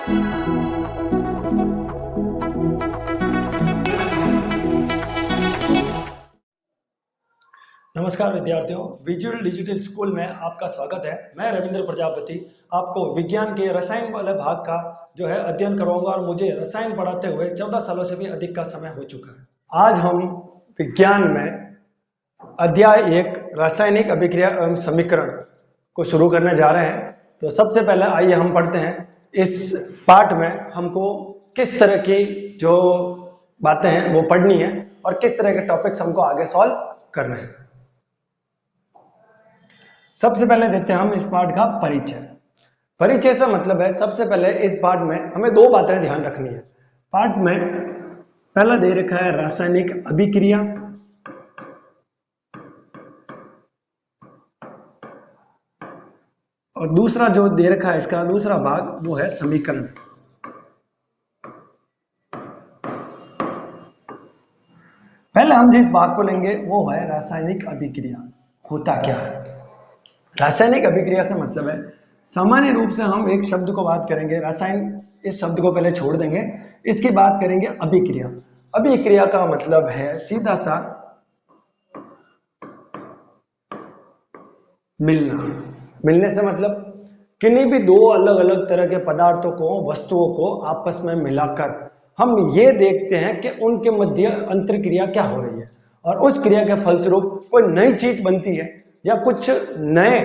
नमस्कार विद्यार्थियों, visual digital school में आपका स्वागत है। मैं रविंद्र प्रजापति आपको विज्ञान के रसायन वाले भाग का जो है अध्ययन करवाऊंगा और मुझे रसायन पढ़ाते हुए 14 सालों से भी अधिक का समय हो चुका है। आज हम विज्ञान में अध्याय 1 रासायनिक अभिक्रिया एवं समीकरण को शुरू करने जा रहे हैं। तो सबसे पहले आइए हम पढ़ते हैं। इस पाठ में हमको किस तरह की जो बातें हैं वो पढ़नी है और किस तरह के टॉपिक्स हमको आगे सॉल्व करने हैं। सबसे पहले देते हैं हम इस पाठ का परिचय। परिचय से मतलब है सबसे पहले इस पाठ में हमें दो बातें ध्यान रखनी है। पाठ में पहला दे रखा है रासायनिक अभिक्रिया और दूसरा जो दे रखा है इसका दूसरा भाग वो है समीकरण। पहले हम जिस भाग को लेंगे वो है रासायनिक अभिक्रिया। होता क्या है? रासायनिक अभिक्रिया से मतलब है सामान्य रूप से हम एक शब्द को बात करेंगे, रसायन इस शब्द को पहले छोड़ देंगे, इसकी बात करेंगे अभिक्रिया। अभिक्रिया का मतलब है सीधा सा मिलना। मिलने से मतलब किन्हीं भी दो अलग अलग तरह के पदार्थों को, वस्तुओं को आपस में मिलाकर हम ये देखते हैं कि उनके मध्य अंतरक्रिया क्या हो रही है और उस क्रिया के फलस्वरूप कोई नई चीज बनती है या कुछ नए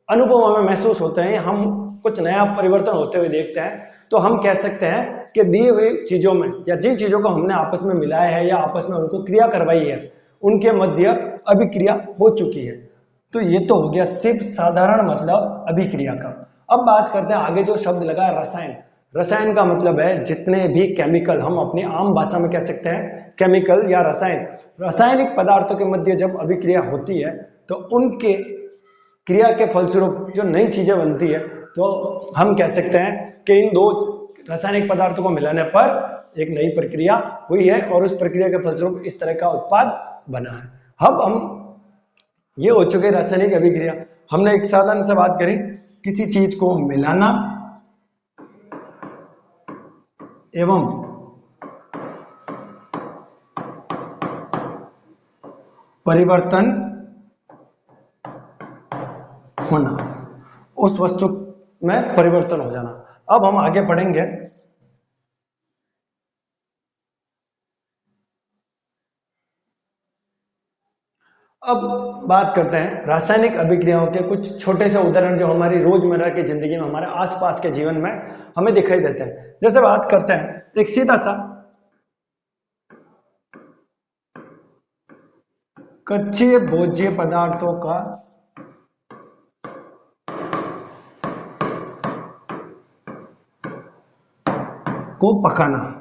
अनुभव हमें महसूस होते हैं, हम कुछ नया परिवर्तन होते हुए देखते हैं। तो हम कह सकते हैं कि दी हुई चीजों में या जिन चीजों को हमने आपस में मिलाया है या आपस में उनको क्रिया करवाई है उनके मध्य अभिक्रिया हो चुकी है। तो ये तो हो गया सिर्फ साधारण मतलब अभिक्रिया का। अब बात करते हैं आगे जो शब्द लगा रसायन। रसायन का मतलब है जितने भी केमिकल, हम अपनी आम भाषा में कह सकते हैं केमिकल या रसायन। रासायनिक पदार्थों के मध्य जब अभिक्रिया होती है तो उनके क्रिया के फलस्वरूप जो नई चीजें बनती है तो हम कह सकते हैं कि इन दो रासायनिक पदार्थों को मिलाने पर एक नई प्रक्रिया हुई है और उस प्रक्रिया के फलस्वरूप इस तरह का उत्पाद बना है। अब हम ये हो चुके रासायनिक अभिक्रिया। हमने एक साधारण से बात करी, किसी चीज को मिलाना एवं परिवर्तन होना, उस वस्तु में परिवर्तन हो जाना। अब हम आगे पढ़ेंगे। अब बात करते हैं रासायनिक अभिक्रियाओं के कुछ छोटे से उदाहरण जो हमारी रोजमर्रा की जिंदगी में, हमारे आसपास के जीवन में हमें दिखाई देते हैं। जैसे बात करते हैं एक सीधा सा कच्चे भोज्य पदार्थों का को पकाना।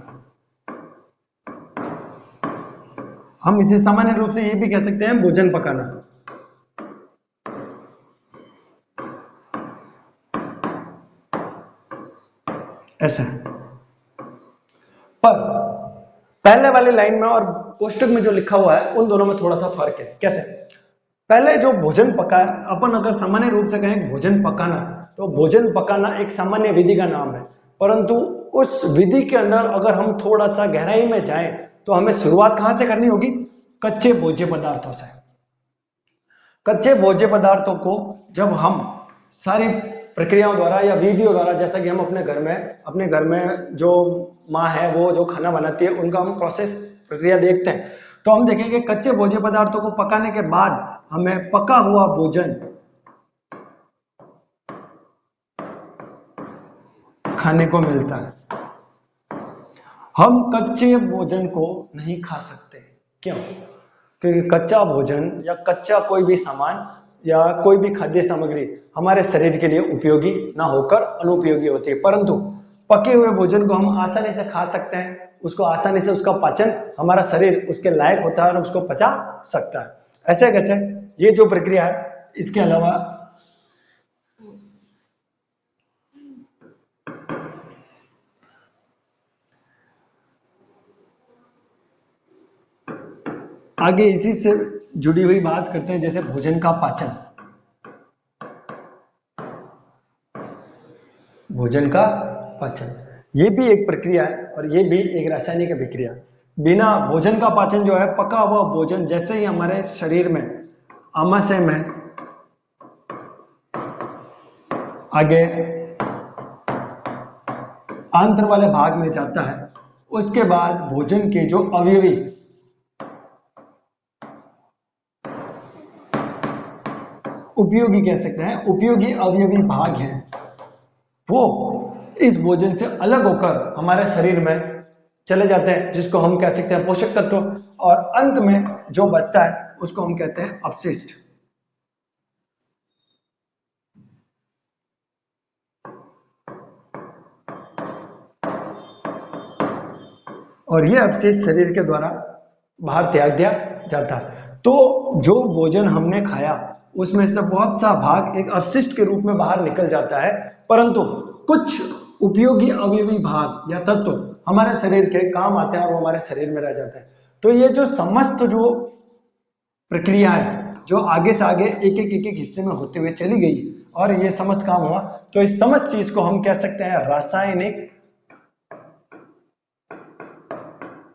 हम इसे सामान्य रूप से ये भी कह सकते हैं भोजन पकाना। ऐसा है। पर पहले वाली लाइन में और कोष्टक में जो लिखा हुआ है उन दोनों में थोड़ा सा फर्क है। कैसे? पहले जो भोजन पकाया, अपन अगर सामान्य रूप से कहें भोजन पकाना, तो भोजन पकाना एक सामान्य विधि का नाम है। परंतु उस विधि के अंदर अगर हम थोड़ा सा गहराई में जाएं तो हमें शुरुआत कहां से करनी होगी? कच्चे भोज्य पदार्थों से। कच्चे भोज्य पदार्थों को जब हम सारी प्रक्रियाओं द्वारा या विधियों द्वारा, जैसा कि हम अपने घर में जो माँ है वो जो खाना बनाती है उनका हम प्रोसेस प्रक्रिया देखते हैं, तो हम देखेंगे कच्चे भोज्य पदार्थों को पकाने के बाद हमें पका हुआ भोजन खाने को मिलता है। हम कच्चे भोजन को नहीं खा सकते। क्यों? क्योंकि कच्चा भोजन या कच्चा कोई भी सामान या कोई भी खाद्य सामग्री हमारे शरीर के लिए उपयोगी ना होकर अनुपयोगी होती है। परंतु पके हुए भोजन को हम आसानी से खा सकते हैं, उसको आसानी से उसका पाचन हमारा शरीर उसके लायक होता है और उसको पचा सकता है। ऐसे कैसे? ये जो प्रक्रिया है, इसके अलावा आगे इसी से जुड़ी हुई बात करते हैं, जैसे भोजन का पाचन। भोजन का पाचन, ये भी एक प्रक्रिया है और ये भी एक रासायनिक अभिक्रिया। बिना भोजन का पाचन जो है, पका हुआ भोजन जैसे ही हमारे शरीर में आमाशय में आगे आंत्र वाले भाग में जाता है, उसके बाद भोजन के जो अवयवी उपयोगी कह सकते हैं, उपयोगी अवयवी भाग हैं, वो इस भोजन से अलग होकर हमारे शरीर में चले जाते हैं, जिसको हम कह सकते हैं पोषक तत्व, और अंत में जो बचता है उसको हम कहते हैं अपशिष्ट। और यह अपशिष्ट शरीर के द्वारा बाहर त्याग दिया जाता है। तो जो भोजन हमने खाया उसमें से बहुत सा भाग एक अपशिष्ट के रूप में बाहर निकल जाता है, परंतु कुछ उपयोगी अवयवी भाग या तत्व हमारे शरीर के काम आते हैं और वो हमारे शरीर में रह जाते हैं। तो ये जो समस्त जो प्रक्रिया है, जो आगे से आगे एक एक हिस्से में होते हुए चली गई और ये समस्त काम हुआ, तो इस समस्त चीज को हम कह सकते हैं रासायनिक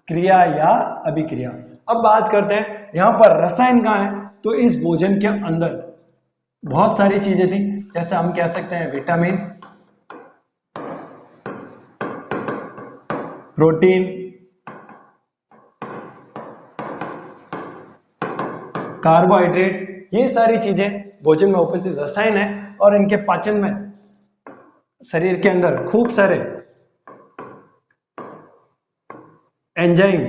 क्रिया या अभिक्रिया। अब बात करते हैं यहां पर रसायन कहाँ है, तो इस भोजन के अंदर बहुत सारी चीजें थी, जैसे हम कह सकते हैं विटामिन, प्रोटीन, कार्बोहाइड्रेट, ये सारी चीजें भोजन में उपस्थित रसायन है और इनके पाचन में शरीर के अंदर खूब सारे एंजाइम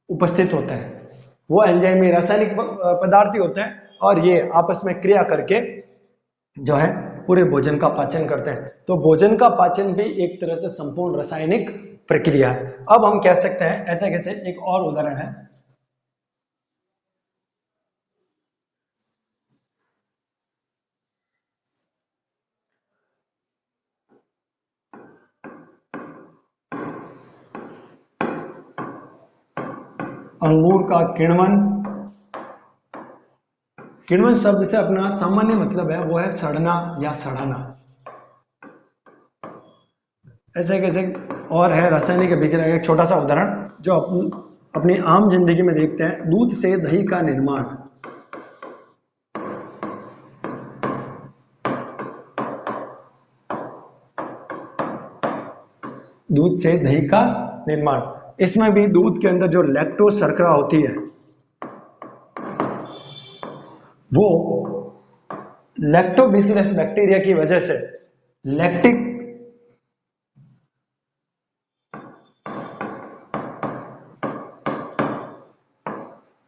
उपस्थित होते हैं। वो एंजाइम रासायनिक पदार्थ ही होते हैं और ये आपस में क्रिया करके जो है पूरे भोजन का पाचन करते हैं। तो भोजन का पाचन भी एक तरह से संपूर्ण रासायनिक प्रक्रिया है। अब हम कह सकते हैं ऐसे कैसे, एक और उदाहरण है, अंगूर का किण्वन। किण्वन शब्द से अपना सामान्य मतलब है वो है सड़ना या सड़ाना। ऐसे कैसे और है रासायनिक अभिक्रिया। एक छोटा सा उदाहरण जो अपनी आम जिंदगी में देखते हैं, दूध से दही का निर्माण। दूध से दही का निर्माण, इसमें भी दूध के अंदर जो लैक्टोज शर्करा होती है वो लैक्टोबैसिलस बैक्टीरिया की वजह से लैक्टिक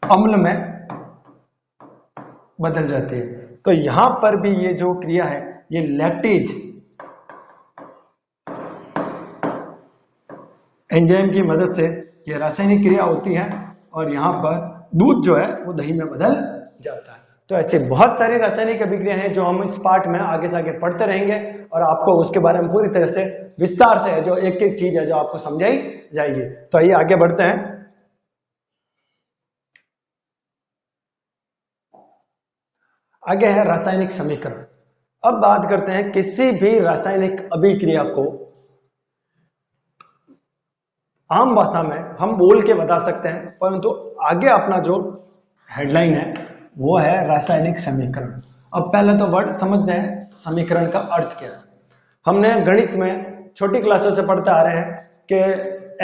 अम्ल में बदल जाती है। तो यहां पर भी ये जो क्रिया है, ये लैक्टेज एंजाइम की मदद से ये रासायनिक क्रिया होती है और यहां पर दूध जो है वो दही में बदल जाता है। तो ऐसे बहुत सारी रासायनिक अभिक्रिया हैं जो हम इस पार्ट में आगे से आगे पढ़ते रहेंगे और आपको उसके बारे में पूरी तरह से विस्तार से जो एक एक चीज है जो आपको समझाई जाएगी। तो आइए आगे बढ़ते हैं। आगे है रासायनिक समीकरण। अब बात करते हैं किसी भी रासायनिक अभिक्रिया को आम भाषा में हम बोल के बता सकते हैं, परंतु आगे अपना जो हेडलाइन है वो है रासायनिक समीकरण। अब पहले तो वर्ड समझते हैं समीकरण का अर्थ क्या है। हमने गणित में छोटी क्लासों से पढ़ते आ रहे हैं कि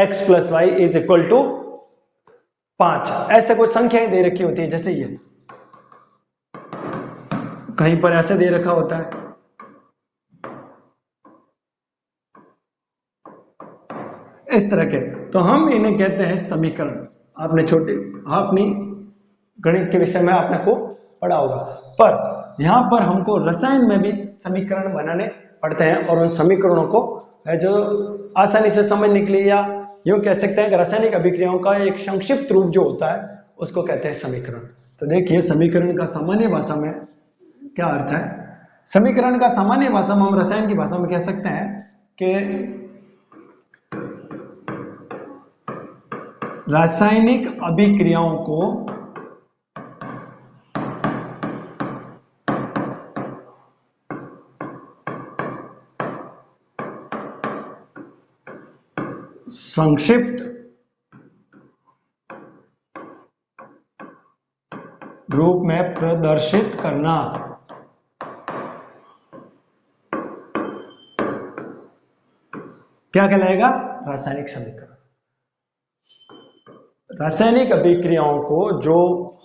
x + y = 5, ऐसे कोई संख्याएं दे रखी होती है, जैसे ये कहीं पर ऐसे दे रखा होता है, इस तरह के, तो हम इन्हें कहते हैं समीकरण। आपने गणित के विषय में आपने को पढ़ा होगा, पर यहां पर हमको रसायन में भी समीकरण बनाने पड़ते हैं और उन समीकरणों को जो आसानी से समझने के लिए, या यूं कह सकते हैं कि रासायनिक अभिक्रियाओं का एक संक्षिप्त रूप जो होता है उसको कहते हैं समीकरण। तो देखिए समीकरण का सामान्य भाषा में क्या अर्थ है। समीकरण का सामान्य भाषा में हम रसायन की भाषा में कह सकते हैं कि रासायनिक अभिक्रियाओं को संक्षिप्त रूप में प्रदर्शित करना। क्या कहलाएगा? रासायनिक समीकरण। रासायनिक अभिक्रियाओं को जो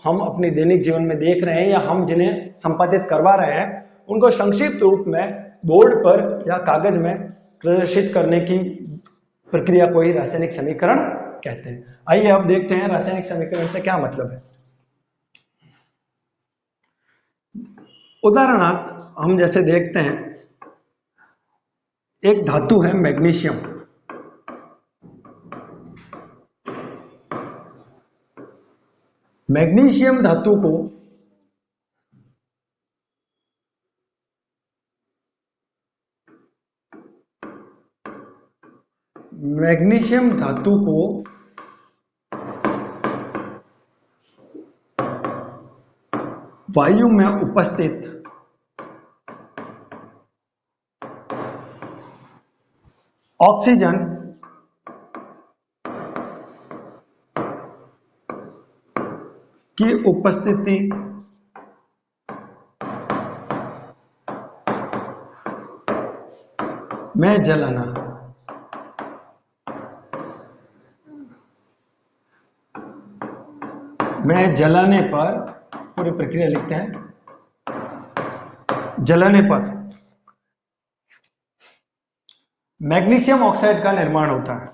हम अपने दैनिक जीवन में देख रहे हैं या हम जिन्हें संपादित करवा रहे हैं, उनको संक्षिप्त रूप में बोर्ड पर या कागज में प्रदर्शित करने की प्रक्रिया को ही रासायनिक समीकरण कहते हैं। आइए अब देखते हैं रासायनिक समीकरण से क्या मतलब है। उदाहरणार्थ हम जैसे देखते हैं, एक धातु है मैग्नीशियम। मैग्नीशियम धातु को वायु में उपस्थित ऑक्सीजन की उपस्थिति में जलाना। में जलाने पर, पूरी प्रक्रिया लिखते हैं, जलाने पर मैग्नीशियम ऑक्साइड का निर्माण होता है।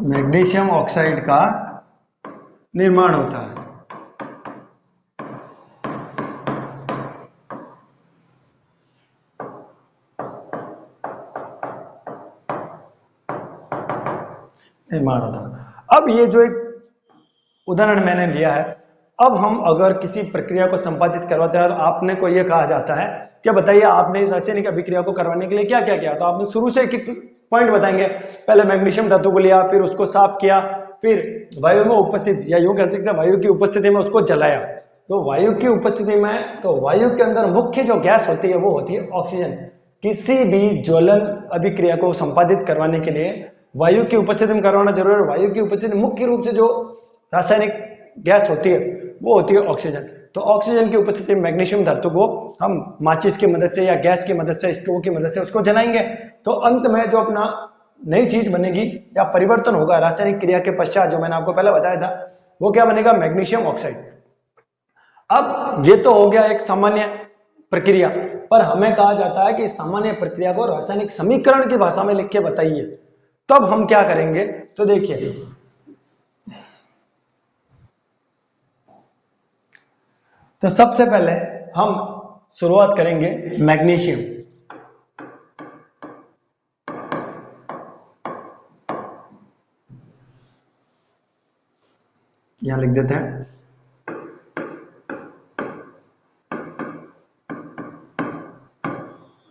मैग्नीशियम ऑक्साइड का निर्माण होता है। निर्माण होता है। अब ये जो एक उदाहरण मैंने लिया है, अब हम अगर किसी प्रक्रिया को संपादित करवाते हैं और आपने को यह कहा जाता है कि बताइए आपने इस रासायनिक अभिक्रिया को करवाने के लिए क्या क्या किया, तो आपने शुरू से एक पॉइंट बताएंगे। पहले मैग्नीशियम धातु को लिया, फिर उसको साफ किया, फिर वायु में उपस्थित, या यूं कह सकते हैं वायु की उपस्थिति में उसको जलाया। तो वायु की उपस्थिति में, तो वायु के अंदर मुख्य जो गैस होती है वो होती है ऑक्सीजन। किसी भी ज्वलन अभिक्रिया को संपादित करवाने के लिए वायु की उपस्थिति में करवाना जरूरी है। वायु की उपस्थिति मुख्य रूप से जो रासायनिक गैस होती है वो होती है ऑक्सीजन। तो ऑक्सीजन की उपस्थिति में मैग्नीशियम धातु को हम माचिस की मदद से या गैस की मदद से, स्टोव की मदद से उसको जलाएंगे, तो अंत में जो अपना नई चीज बनेगी या परिवर्तन होगा रासायनिक क्रिया के पश्चात, जो मैंने आपको पहले बताया था, वो क्या बनेगा? Magnesium oxide. अब ये तो हो गया एक सामान्य प्रक्रिया, पर हमें कहा जाता है कि सामान्य प्रक्रिया को रासायनिक समीकरण की भाषा में लिख के बताइए। तब हम क्या करेंगे? तो देखिए, तो सबसे पहले हम शुरुआत करेंगे मैग्नीशियम। यहां लिख देते हैं,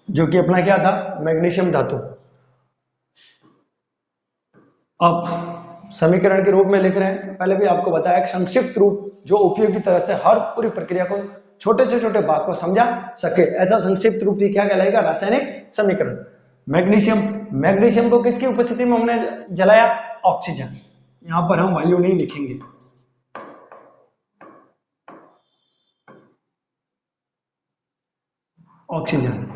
जो कि अपना क्या था? मैग्नीशियम धातु। अब समीकरण के रूप में लिख रहे हैं। पहले भी आपको बताया, संक्षिप्त रूप जो उपयोगी तरह से हर पूरी प्रक्रिया को छोटे से छोटे भाग को समझा सके, ऐसा संक्षिप्त रूप ही क्या कहलाएगा? रासायनिक समीकरण। मैग्नीशियम को किसकी उपस्थिति में हमने जलाया? ऑक्सीजन। यहां पर हम वायु नहीं लिखेंगे, ऑक्सीजन।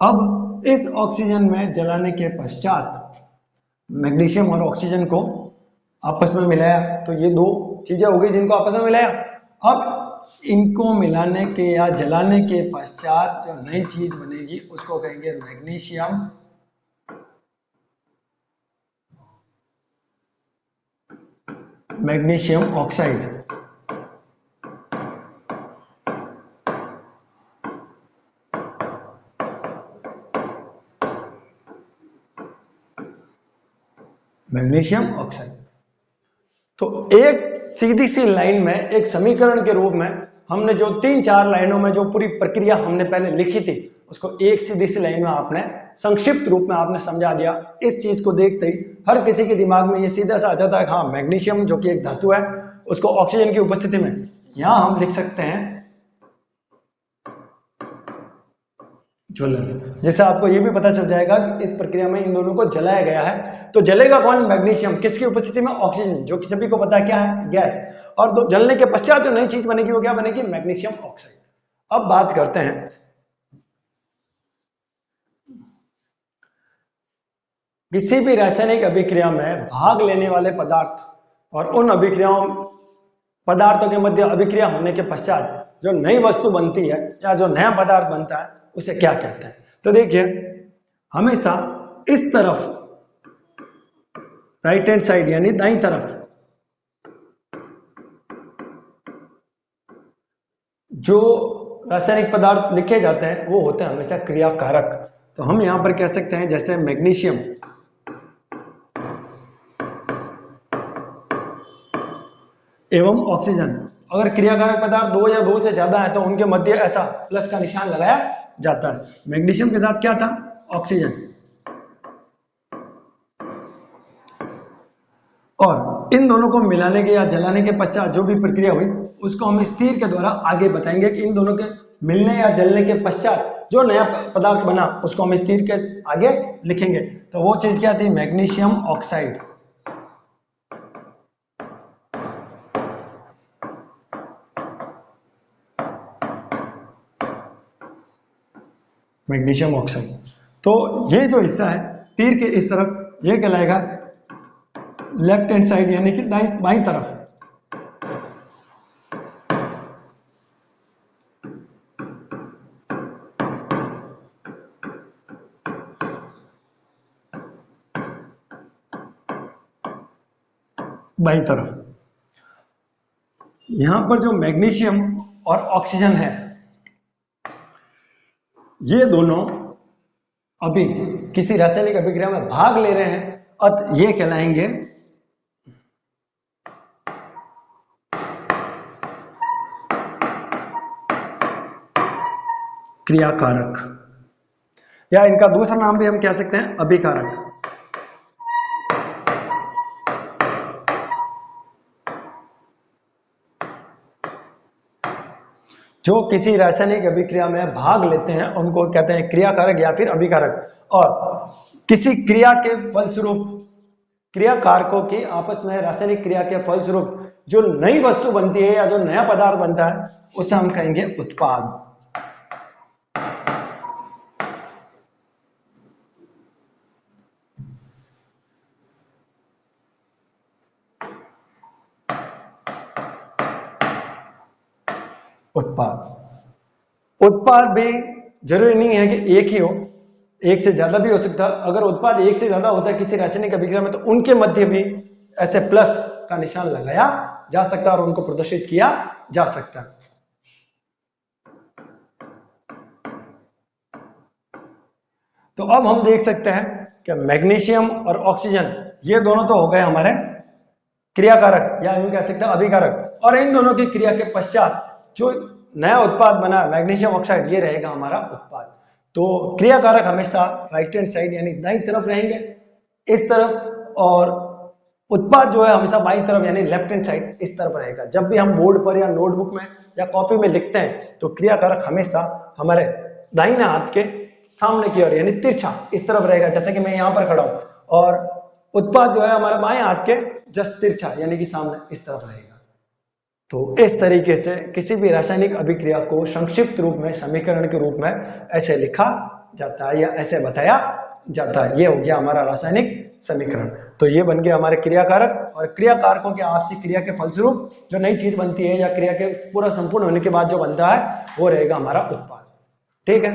अब इस ऑक्सीजन में जलाने के पश्चात मैग्नीशियम और ऑक्सीजन को आपस में मिलाया, तो ये दो चीजें हो गई जिनको आपस में मिलाया। अब इनको मिलाने के या जलाने के पश्चात जो नई चीज बनेगी उसको कहेंगे मैग्नीशियम ऑक्साइड। Magnesium oxide. तो एक सीधी सी लाइन में, एक समीकरण के रूप में हमने जो 3-4 लाइनों में जो पूरी प्रक्रिया हमने पहले लिखी थी, उसको एक सीधी सी लाइन में आपने संक्षिप्त रूप में आपने समझा दिया। इस चीज को देखते ही हर किसी के दिमाग में ये सीधा सा आ जाता है, हाँ मैग्नीशियम जो कि एक धातु है उसको ऑक्सीजन की उपस्थिति में यहां हम लिख सकते हैं ज्वलन। जैसे आपको ये भी पता चल जाएगा कि इस प्रक्रिया में इन दोनों को जलाया गया है, तो जलेगा कौन? मैग्नीशियम। किसकी उपस्थिति में? ऑक्सीजन, जो कि सभी को पता है क्या है? गैस। और जलने के पश्चात जो नई चीज बनेगी वो क्या बनेगी? Magnesium oxide. अब बात करते हैं किसी भी रासायनिक अभिक्रिया में भाग लेने वाले पदार्थ और उन अभिक्रियाओं पदार्थों के मध्य अभिक्रिया होने के पश्चात जो नई वस्तु बनती है या जो नया पदार्थ बनता है उसे क्या कहते हैं? तो देखिए, हमेशा इस तरफ राइट हैंड साइड यानी दाईं तरफ जो रासायनिक पदार्थ लिखे जाते हैं वो होते हैं हमेशा क्रियाकारक। तो हम यहां पर कह सकते हैं जैसे मैग्नीशियम एवं ऑक्सीजन, अगर क्रियाकारक पदार्थ दो या दो से ज्यादा है तो उनके मध्य ऐसा प्लस का निशान लगाया जाता है। मैग्नीशियम के साथ क्या था? ऑक्सीजन। और इन दोनों को मिलाने के या जलाने के पश्चात जो भी प्रक्रिया हुई उसको हम स्थिर के द्वारा आगे बताएंगे कि इन दोनों के मिलने या जलने के पश्चात जो नया पदार्थ बना उसको हम स्थिर के आगे लिखेंगे। तो वो चीज क्या थी? Magnesium oxide. Magnesium oxide. तो ये जो हिस्सा है तीर के इस तरफ ये कहलाएगा लेफ्ट हैंड साइड यानी कि बाईं तरफ। बाईं तरफ यहां पर जो मैग्नीशियम और ऑक्सीजन है ये दोनों अभी किसी रासायनिक अभिक्रिया में भाग ले रहे हैं, अतः ये कहलाएंगे क्रियाकारक, या इनका दूसरा नाम भी हम कह सकते हैं अभिकारक। जो किसी रासायनिक अभिक्रिया में भाग लेते हैं उनको कहते हैं क्रियाकारक या फिर अभिकारक। और किसी क्रिया के फलस्वरूप क्रियाकारकों की आपस में रासायनिक क्रिया के फलस्वरूप जो नई वस्तु बनती है या जो नया पदार्थ बनता है उसे हम कहेंगे उत्पाद। उत्पाद भी जरूरी नहीं है कि एक ही हो, एक से ज्यादा भी हो सकता है। अगर उत्पाद एक से ज्यादा होता है किसी रासायनिक अभिक्रिया में तो उनके मध्य भी ऐसे प्लस का निशान लगाया जा सकता है और उनको प्रदर्शित किया जा सकता है। तो अब हम देख सकते हैं कि मैग्नीशियम और ऑक्सीजन ये दोनों तो हो गए हमारे क्रियाकारक या यूं कह सकते हैं अभिकारक, और इन दोनों की क्रिया के पश्चात जो नया उत्पाद बना मैग्नीशियम ऑक्साइड ये रहेगा हमारा उत्पाद। तो क्रियाकारक हमेशा राइट हैंड साइड यानी दाईं तरफ रहेंगे इस तरफ, और उत्पाद जो है हमेशा बाईं तरफ यानी लेफ्ट हैंड साइड इस तरफ रहेगा। जब भी हम बोर्ड पर या नोटबुक में या कॉपी में लिखते हैं तो क्रियाकारक हमेशा हमारे दाहिने हाथ के सामने की ओर यानी तिरछा इस तरफ रहेगा, जैसे कि मैं यहाँ पर खड़ा हूं, और उत्पाद जो है हमारे बाएं हाथ के जस्ट तिरछा यानी कि सामने इस तरफ रहेगा। तो इस तरीके से किसी भी रासायनिक अभिक्रिया को संक्षिप्त रूप में समीकरण के रूप में ऐसे लिखा जाता है या ऐसे बताया जाता है। ये हो गया हमारा रासायनिक समीकरण। तो ये बन गया हमारे क्रियाकारक, और क्रियाकारकों के आपसी क्रिया के फलस्वरूप जो नई चीज बनती है या क्रिया के पूरा संपूर्ण होने के बाद जो बनता है वो रहेगा हमारा उत्पाद। ठीक है।